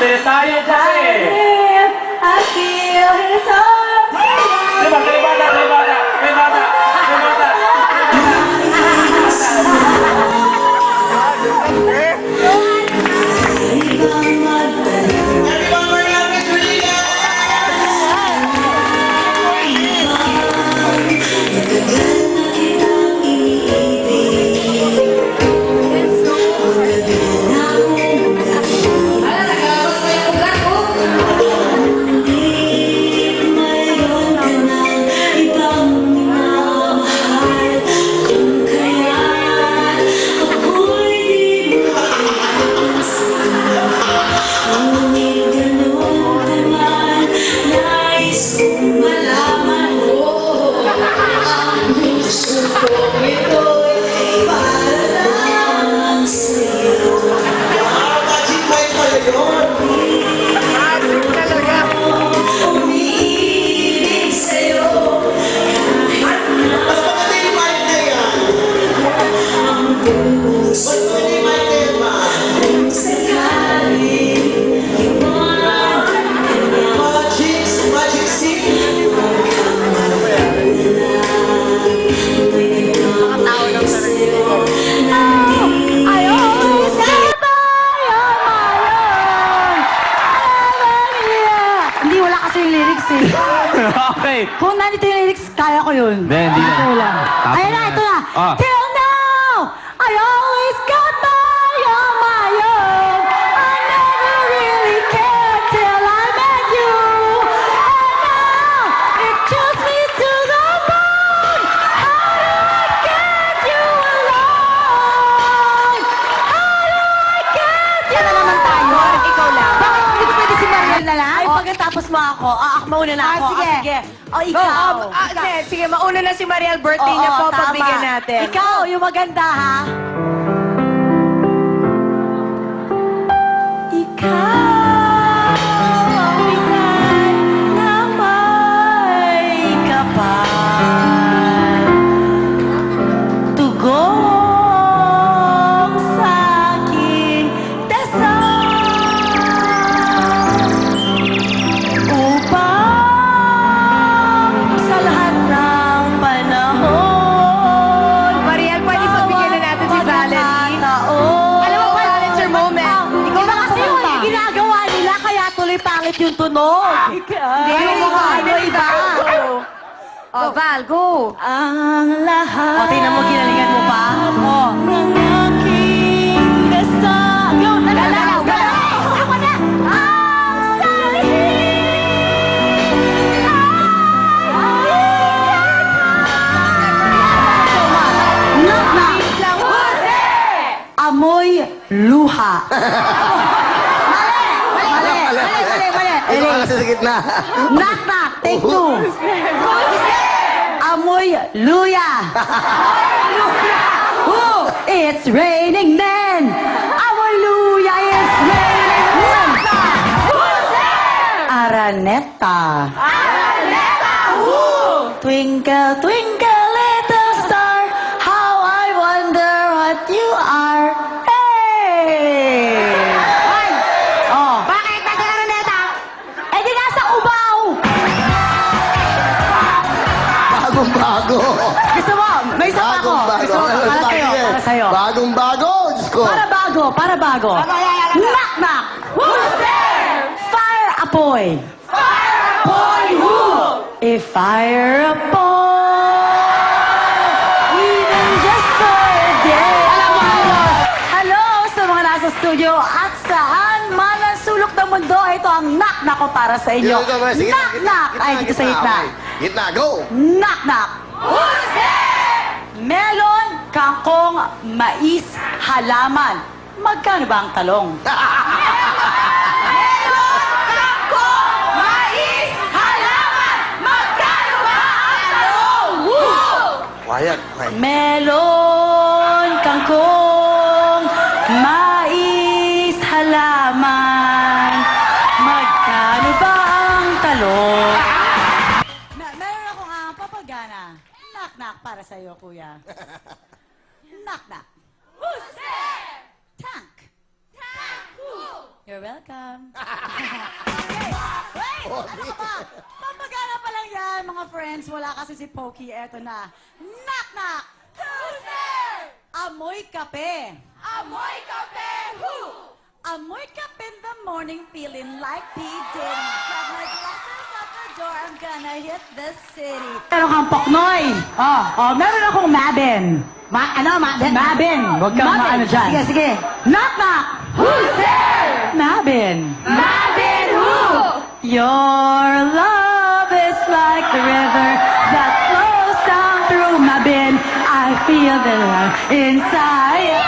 Mabilis tayo kasi. I feel his arms around Diba, may bata, may bata, may bata, may bata. Okay. Kung nandito yung lyrics, kaya ko yun. Hindi na. Ito lang. Tapos Ayan na, na. ito na. Ah. Till now, I always got by on my own. I never really cared till I met you. And now, it kills me to the bone. How do I get you alone? How do I get you Yan na naman tayo. Ikaw lang. Bakit hindi ko pwede si Mariel na lang? Ay, pagkatapos mo ako, ako mauna na ako. sige. Sige. O, Go. ikaw. Ikaw. Sige, mauna na si Mariel. Birthday niya po. tama. Pagbigyan natin. Ikaw, yung maganda, ha? Ikaw ang bigay na may kapal. Tugong sa aking dasal. Upang sa lahat ng panahon. Mariel, pwede pagbigyan na natin si Valerie. Alam mo, Valerie, moment. Ikaw na kasi yung ginagawa nila, kaya tuloy pangit yung tunog. Hindi, Ay, yung mga ano iba. Oh, Val, go. Ang lahat. O, tingnan mo, ginalingan mo pa. Oh. Ng aking dasal. Go, Galaw, galaw. Ako na. Ang salita. Knock, knock. Amoy luha. Ito ka kasi sa gitna. Knock, knock. Take two. Amoy luya. Ooh, it's raining men. Amoy luya, it's raining men. Araneta. Twinkle, twinkle, little star, how I wonder what you are. Hey! Oh. Bakit? Nasa Araneta? Eh di nasa ubaw! Bagong-bago. Gusto mo? May isa pa ako. Bagong-bago. Gusto mo? Para sa'yo, para sa'yo. Bagong-bago. Diyos ko. Para bago, para bago. Knock, knock. Who's there? Fire apoy. Fire apoy who? A fire apoy. Even just for a day. Alam mo, hello sa mga nasa studio at saan man ang sulok ng mundo. Ito ang knock knock ko para sa inyo. Dito, sige, Knock knock. Ay, dito sa gitna. okay. Gitna, go. Knock knock. Who's there? Melon, kangkong, mais, halaman. Magkano ba ang talong? Melon, kangkong, mais, halaman. Magkano ba ang talong? Quiet. Okay. Melon, kangkong, mais, halaman. Magkano ba ang talong? Meron akong papagana. Knock-knock para sa'yo, kuya. Knock-knock. Who's there? Tank. Tank who? You're welcome. Okay. Wait! Ano ka ba? Papagana pa lang yan, mga friends. Wala kasi si Pokey. Eto na. Knock, knock! Who's there? Amoy kape. Amoy kape! Who? Amoy kape in the morning, feeling like P. Diddy. Grab my glasses at the door, I'm gonna hit the city. Meron kang Poknoy. Meron akong Mabin. Mabin? Mabin. Huwag kang maano dyan. Sige, sige. Knock, knock! Who's there? Mabin. Mabin who? Your love is like the river that flows down through Mabin. I feel the love inside.